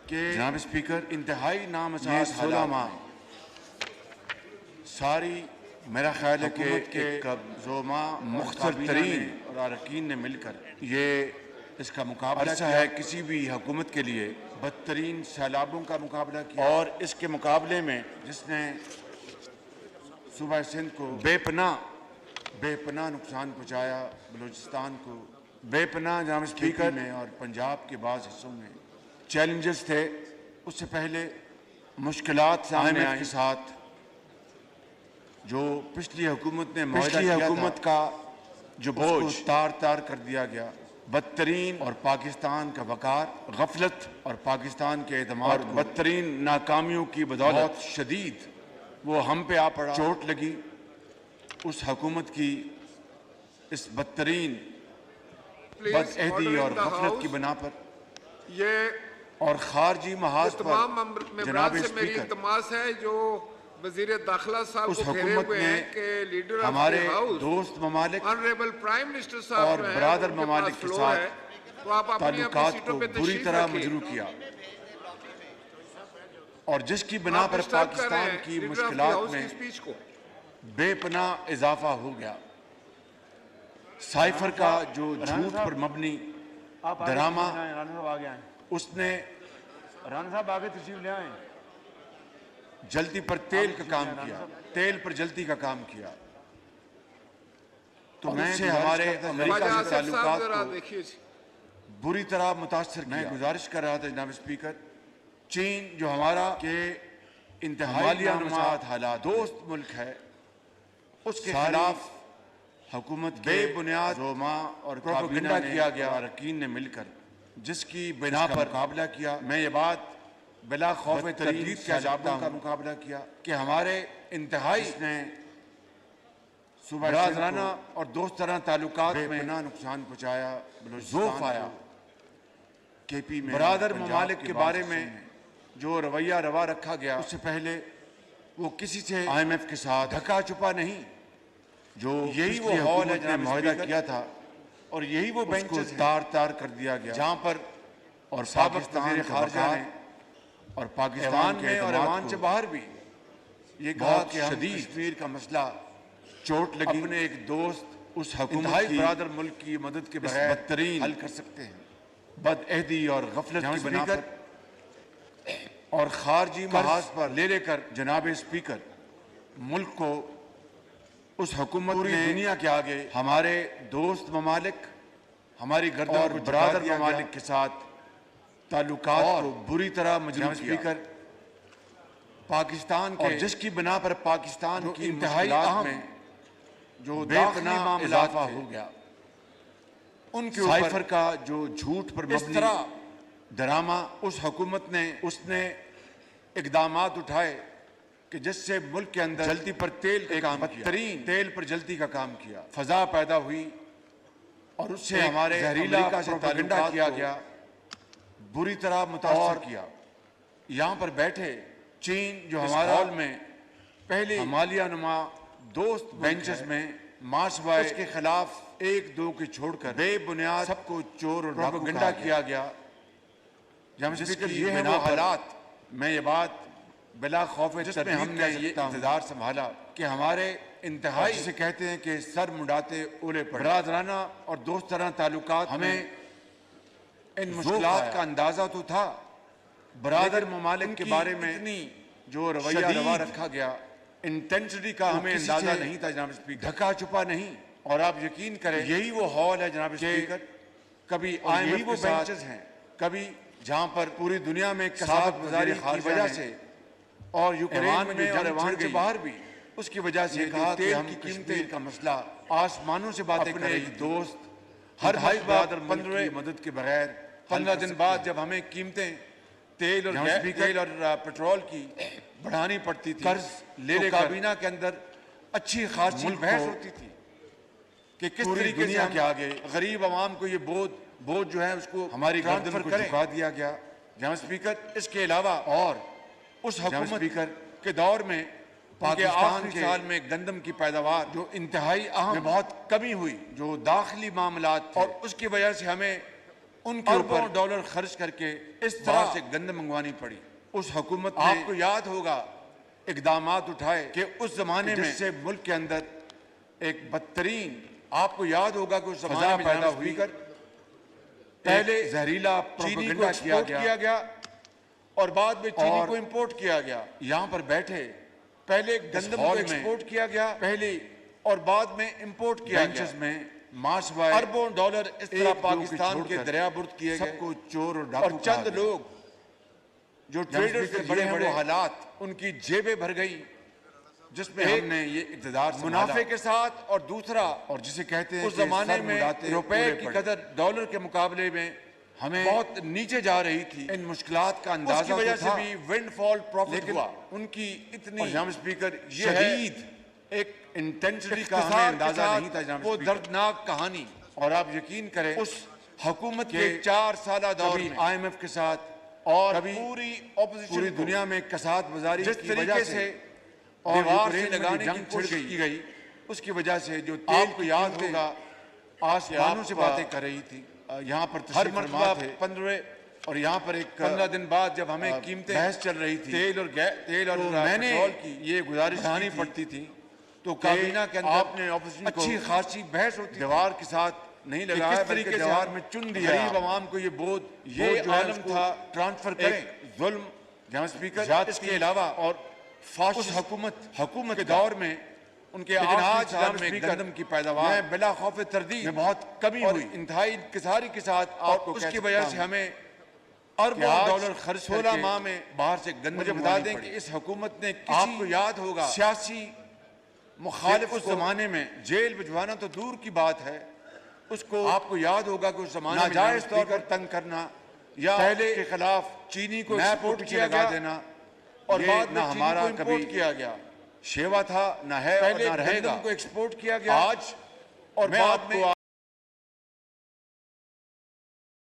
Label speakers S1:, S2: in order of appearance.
S1: कि
S2: जनाब स्पीकर,
S1: इंतहाई नामसाज
S2: ये 16 माह
S1: सारी मेरा ख्याल है कि
S2: के
S1: जोमा
S2: मुख्तलिफ तरीन
S1: और अरकान ने मिलकर
S2: ये
S1: इसका मुकाबला
S2: अरसा
S1: किया
S2: है किसी भी हुकूमत के लिए
S1: बदतरीन सैलाबों का मुकाबला किया
S2: और इसके मुकाबले में
S1: जिसने सूबा सिंध को बेपनाह नुकसान पहुंचाया, बलूचिस्तान को
S2: बेपनाह जनाब
S1: स्पीकर
S2: स्पीकर
S1: में और पंजाब के बाद हिस्सों में
S2: चैलेंजेस थे।
S1: उससे पहले
S2: मुश्किलात सामने
S1: IMF
S2: आई
S1: के साथ जो पिछली हुकूमत ने
S2: पिछली हुकूमत का जो बोझ
S1: तार तार कर दिया गया
S2: बदतरीन
S1: और पाकिस्तान का वकार
S2: गफलत
S1: और पाकिस्तान के
S2: और
S1: एतमाद को
S2: बदतरीन नाकामियों की बदौलत
S1: बहुत शदीद
S2: वो हम पे आ पड़ा।
S1: चोट लगी। उस हुकूमत की इस बदतरीन बदअहदी और गफलत की बिना पर
S3: ये
S1: और खारजी महाज
S3: तमाम
S1: पर
S3: मेंबरान
S1: जनाब
S3: से मेरी
S1: स्पीकर
S3: इल्तमास है जो वजीर दाखिला साहब
S1: उस
S3: को घेरे
S1: हुकूमत
S3: हुए
S1: ने
S3: हैं कि लीडर ऑफ
S1: हमारे
S3: द हाउस
S1: दोस्त ममालिक
S3: ऑनरेबल प्राइम मिनिस्टर साहब
S1: और
S3: जो हैं,
S1: ब्रादर
S3: उनके
S1: ममालिक
S3: पास
S1: के
S3: फ्लोर
S1: साथ
S3: है, तो आप अपनी अपनी
S1: ताल्लुकात
S3: सीटों
S1: को
S3: पे
S1: बुरी
S3: तशरीफ
S1: तरह
S3: रखिए।
S1: मजरू किया और जिसकी बिना
S3: आप
S1: पर
S3: डिस्टर्ब कर रहे
S1: पाकिस्तान
S3: हैं
S1: की
S3: लीडर ऑफ द
S1: मुश्किलात
S3: हाउस की
S1: में
S3: स्पीच को।
S1: बेपनाह इजाफा हो गया। साइफर का जो झूठ पर मबनी ड्रामा उसने
S4: राना साहब आगे तशरीफ ले आए।
S1: जल्दी पर तेल का काम किया, तेल पर जल्दी का काम किया। तो मैं हमारे अमेरिका
S3: ख्वाजा
S1: से
S3: आसिफ साहब
S1: ताल्लुकात
S3: जरा
S1: को
S3: देखिए जी।
S1: बुरी तरह मुतासर किया। मैं गुजारिश कर रहा था जनाब स्पीकर, चीन जो हमारा के इंतहाई नामुसात हालात दोस्त मुल्क है, उसके खिलाफ हुकूमत बेबुनियाद रोमा और प्रोपेगेंडा किया गया। अरकान ने मिलकर जिसकी बिना पर मुकाबला किया। मैं ये बात बिला खौफ तरीन सैलाबों का मुकाबला किया कि हमारे इंतहाई ने सुबह और दोस्ताना ताल्लुकात में नुकसान पहुंचाया, जोफ आया। KP में
S2: बरादर
S1: पंजाब
S2: ममालिक के बारे
S1: बाद
S2: में जो रवैया रवा रखा गया
S1: उससे पहले वो किसी से IMF के साथ ढका छुपा नहीं। जो
S2: यही वो
S1: पिछली
S2: हॉल है
S1: हुकूमत ने
S2: जनाब
S1: मुआहदा
S2: स्पीकर,
S1: किया था
S2: और यही वो
S1: उसको
S2: बेंचेस
S1: तार तार कर दिया गया,
S2: जहां पर
S1: और
S2: साबिक
S1: पाकिस्तान
S2: वज़ीर
S1: के
S2: खारजा
S1: वकार
S2: ने
S1: और पाकिस्तान
S2: ईवान
S1: के
S2: में और
S1: एतमाद
S2: ईवान
S1: को
S2: से बाहर भी
S1: ये कहा
S2: बहुत
S1: कि हम
S2: शदीद
S1: कश्मीर का मसला चोट लगी
S2: अपने एक दोस्त
S1: उस हुकूमत
S2: इंतहाई
S1: की
S2: बरादर मुल्क की मदद के
S1: इस
S2: बगैर
S1: बदतरीन
S2: हल कर सकते हैं।
S1: बदअहदी और गफलत
S2: जनाब
S1: की बिना
S2: स्पीकर,
S1: पर और खारजी महाज पर ले लेकर जनाब स्पीकर मुल्क को उस हुकूमत
S2: पूरी
S1: ने
S2: दुनिया के आगे
S1: हमारे दोस्त ममालिक हमारी गर्दन
S2: और
S1: को
S2: बरादर
S1: बरादर ममालिक के साथ ताल्लुकात
S2: और
S1: को बुरी तरह मजरूह
S2: जनाब
S1: किया।
S2: स्पीकर,
S1: पाकिस्तान
S2: और
S1: के
S2: जिसकी बिना पर पाकिस्तान
S1: जो
S2: की
S1: इंतहाई
S2: मुश्किलात
S1: अहम
S2: में
S1: जो
S2: दाखिली
S1: बेपनाह
S2: मामलात
S1: इजाफा
S2: थे,
S1: हो गया।
S2: उनके
S1: साइफर
S2: ऊपर
S1: का जो झूठ पर
S2: इस
S1: मबनी
S2: तरह
S1: ड्रामा उस हुकूमत ने
S2: उसने इकदामात उठाए कि जिससे मुल्क के अंदर
S1: जल्दी पर तेल का काम किया,
S2: बदतरीन
S1: तेल पर जल्दी का काम किया
S2: फजा पैदा हुई
S1: और उससे
S2: एक
S1: हमारे
S2: जहरीला
S1: अमेरिका से
S2: प्रोपेगेंडा
S1: ताल्लुकात
S2: किया
S1: को
S2: गया।
S1: बुरी तरह मुतासर
S2: और
S1: किया।
S2: यहाँ पर बैठे
S1: चीन जो
S2: इस
S1: हमारा
S2: हॉल में पहले
S1: हमालिया नुमा
S2: दोस्त
S1: बेंचेस
S2: बेंचेस
S1: में
S2: मार्च बाय
S1: उसके खिलाफ एक दो के छोड़कर
S2: बेबुनियाद
S1: सबको चोर और डाकू
S2: प्रोपेगेंडा
S1: कहा
S2: किया गया।
S1: जब
S2: जिसकी
S1: स्पीकर ये है
S2: बिना
S1: वो
S2: पर
S1: हालात
S2: मैं ये बात
S1: बिला खौफ
S2: जिसमें
S1: तरदीद
S2: हमने
S1: कह
S2: ये
S1: सकता हूं
S2: इक़्तिदार संभाला
S1: कि हमारे इंतहाई
S2: जिसे
S1: जिसे कहते हैं कि सर मुंडाते ओले पड़े
S2: बरादराना
S1: और दोस्ताना ताल्लुकात
S2: हमें
S1: इन
S2: ज़ोक़
S1: मुश्किलात
S2: आया।
S1: का अंदाजा तो था। बरादर
S2: लेकिन
S1: ममालिक के
S2: उनकी
S1: बारे में
S2: इतनी
S1: जो रवैया
S2: शदीद
S1: रवा रखा गया
S2: इंटेंसिटी का
S1: वो
S2: हमें
S1: किसी
S2: अंदाजा
S1: से
S2: नहीं था जनाब स्पीकर।
S1: ढका छुपा नहीं।
S2: और आप यकीन करें
S1: यही वो हॉल है जनाब
S2: कि
S1: स्पीकर, कभी
S2: और यही
S1: IMF
S2: वो
S1: के साथ
S2: बेंचेस हैं
S1: कभी
S2: जहां पर
S1: पूरी दुनिया में
S2: साबिक
S1: कसाबत
S2: वज़ीर
S1: गुजारी की
S2: खारजा
S1: वजह
S2: ने
S1: से
S2: और
S1: ईरान
S2: यूक्रेन में और
S1: जंग
S2: ईरान
S1: छिड़
S2: से
S1: गई,
S2: बाहर भी
S1: उसकी वजह से
S2: ये
S1: कहा कि
S2: तेल
S1: हम
S2: की
S1: कश्मीर
S2: कीमतें
S1: का मसला
S2: आसमानों से बातें
S1: अपने
S2: कर रही
S1: एक
S2: थी।
S1: दोस्त
S2: हर
S1: इंतहाई
S2: बात
S1: बरादर मुल्क
S2: 15
S1: की मदद के बगैर
S2: 15 दिन बाद जब हमें कीमतें तेल और
S1: जहाँ स्पीकर
S2: तेल और पेट्रोल की बढ़ानी पड़ती थी,
S1: कर्ज ले
S2: तो
S1: लेकर
S2: काबीना के अंदर अच्छी खासी
S1: मुल्क
S2: बहस
S1: को
S2: होती थी कि किस
S1: पूरी
S2: तरीके से
S1: दुनिया
S2: हम
S1: के आगे
S2: गरीब आवाम को ये बोझ जो है उसको
S1: हमारी गर्दन
S2: ट्रांसफर
S1: को
S2: करें।
S1: झुका दिया गया।
S2: जहाँ स्पीकर इसके अलावा और उस
S1: जहाँ
S2: हुकूमत
S1: स्पीकर
S2: के दौर में
S1: पाकिस्तान
S2: पाकिस्तान
S1: के
S2: साल में गंदम की पैदावार
S1: जो इंतहाई
S2: में
S1: अहम
S2: बहुत कमी हुई
S1: जो दाखिली मामलात थे,
S2: और उसकी वजह से हमें
S1: उनके
S2: अरबों
S1: ऊपर
S2: डॉलर खर्च करके
S1: इस
S2: बाहर
S1: तरह
S2: से गंदम मंगवानी पड़ी।
S1: उस हुकूमत ने
S2: आपको याद होगा इकदामात उठाए
S1: कि उस जमाने में
S2: जिससे मुल्क के अंदर
S1: एक बदतरीन
S2: आपको याद होगा कि उस
S1: फजा
S2: जमाने में
S1: पैदा
S2: जनाब
S1: हुई।
S2: स्पीकर
S1: पहले
S2: पहले
S1: जहरीला
S2: चीनी को
S1: प्रोपेगेंडा
S2: एक्सपोर्ट किया गया और बाद में चीनी
S1: और
S2: को इंपोर्ट किया गया।
S1: यहाँ पर बैठे
S2: पहले गंदम को
S1: हॉल में
S2: एक्सपोर्ट किया गया
S1: पहले
S2: और बाद में इंपोर्ट किया
S1: बेंचेस
S2: गया।
S1: में मार्च बाय
S2: अरबों डॉलर इस तरह पाकिस्तान के दरियाबुर्द किए गए
S1: सबको चोर और डाकू
S2: और चंद
S1: कहा गया।
S2: लोग जो
S1: जब
S2: ट्रेडर्स
S1: स्पीकर
S2: के बड़े
S1: ये
S2: बड़े
S1: वो
S2: हालात उनकी जेबें भर गई
S1: जिसमें
S2: एक
S1: हमने ये इक़्तिदार
S2: मुनाफे
S1: संभाला
S2: के साथ और दूसरा
S1: और जिसे कहते हैं
S2: उस
S1: कि
S2: जमाने
S1: सर
S2: में
S1: मुड़ाते
S2: रुपए
S1: पूरे
S2: की
S1: पड़े।
S2: कदर डॉलर के मुकाबले में
S1: हमें
S2: बहुत नीचे जा रही थी।
S1: इन मुश्किलात का
S2: उसकी
S1: अंदाजा
S2: वजह
S1: तो
S2: से
S1: था,
S2: भी विंडफॉल प्रॉफिट
S1: लेकिन
S2: हुआ। उनकी इतनी
S1: और जनाब स्पीकर
S2: ये है
S1: शदीद
S2: एक
S1: इंटेंसिटी का हमें
S2: इख्तिसार के
S1: अंदाजा
S2: साथ
S1: नहीं था जनाब
S2: वो
S1: स्पीकर।
S2: दर्दनाक कहानी
S1: और आप यकीन करें
S2: उस हुकूमत
S1: के
S2: के 4 साल दौर
S1: कभी
S2: में
S1: IMF के साथ
S2: और
S1: कभी
S2: पूरी ऑपोजिशन
S1: पूरी दुनिया में कसाद बाजारी
S2: जिस
S1: की
S2: तरीके
S1: वजह
S2: से
S1: और
S2: दीवार से
S1: यूक्रेन में
S2: लगाने
S1: जो
S2: की
S1: जंग छिड़
S2: कोशिश की गई,
S1: उसकी वजह से जो तेल
S2: आपको
S1: की
S2: याद
S1: कीमतें
S2: होगा
S1: आसमानों से
S2: आप
S1: बातें कर रही थी। यहाँ पर
S2: हर
S1: तशरीफ
S2: मरतबा
S1: फरमा थे
S2: 15
S1: और यहाँ पर एक
S2: 15 दिन बाद जब हमें कीमतें
S1: बहस चल रही थी
S2: तेल और तेल और
S1: तो मैंने
S2: पेट्रोल की
S1: ये गुजारिश
S2: बढ़ानी
S1: की थी
S2: पड़ती थी
S1: तो
S2: काबीना के अंदर
S1: आपने ऑपोजिशन को
S2: अच्छी खासी बहस होती थी
S1: दीवार के साथ नहीं
S2: कि
S1: लगाया
S2: किस तरीके से
S1: दीवार
S2: हम
S1: में चुन दिया
S2: गरीब आवाम को ये बोझ
S1: ये
S2: जो है
S1: आलम
S2: उसको
S1: था
S2: ट्रांसफर करें।
S1: एक जुल्म जहाँ स्पीकर
S2: जात इसके अलावा
S1: और
S2: फासिस्ट
S1: उस
S2: हुकूमत
S1: के
S2: का
S1: दौर में
S2: उनके
S1: लेकिन
S2: आखिरी
S1: आज
S2: साल
S1: जनाब
S2: में
S1: स्पीकर,
S2: गंदम की पैदावार
S1: मैं बिला खौफ तरदीद
S2: में बहुत कमी
S1: और
S2: हुई
S1: इंतहाई
S2: इंतहाई के साथ और
S1: आपको कह
S2: उसकी
S1: सकता
S2: वजह
S1: हूं
S2: से हमें
S1: कि
S2: अरबों
S1: आज
S2: डॉलर खर्च
S1: 16
S2: करके
S1: माह में
S2: बाहर से गंदम
S1: मुझे बता
S2: मंगवानी
S1: दें
S2: पड़ी।
S1: कि इस हुकूमत ने
S2: आपको याद होगा
S1: सियासी
S2: मुखालिफ
S1: उस
S2: को
S1: जमाने में
S2: जेल भिजवाना तो दूर की बात है, उसको
S1: आपको याद होगा कि उस जमाने में
S2: नाजायज
S1: जनाब
S2: तौर
S1: स्पीकर
S2: पर तंग करना
S1: या
S2: पहले
S1: के खिलाफ
S2: चीनी को
S1: नैब
S2: एक्सपोर्ट
S1: को पीछे
S2: किया
S1: लगा
S2: गया
S1: देना
S2: और
S1: ये
S2: बाद में
S1: ना
S2: चीनी
S1: हमारा
S2: को इंपोर्ट
S1: कभी
S2: किया गया।
S1: शेवा था, ना है और
S2: पहले
S1: ना रहेगा।
S2: गंदम को एक्सपोर्ट किया गया
S1: आज
S2: और
S1: मैं
S2: बाद
S1: आपको
S2: में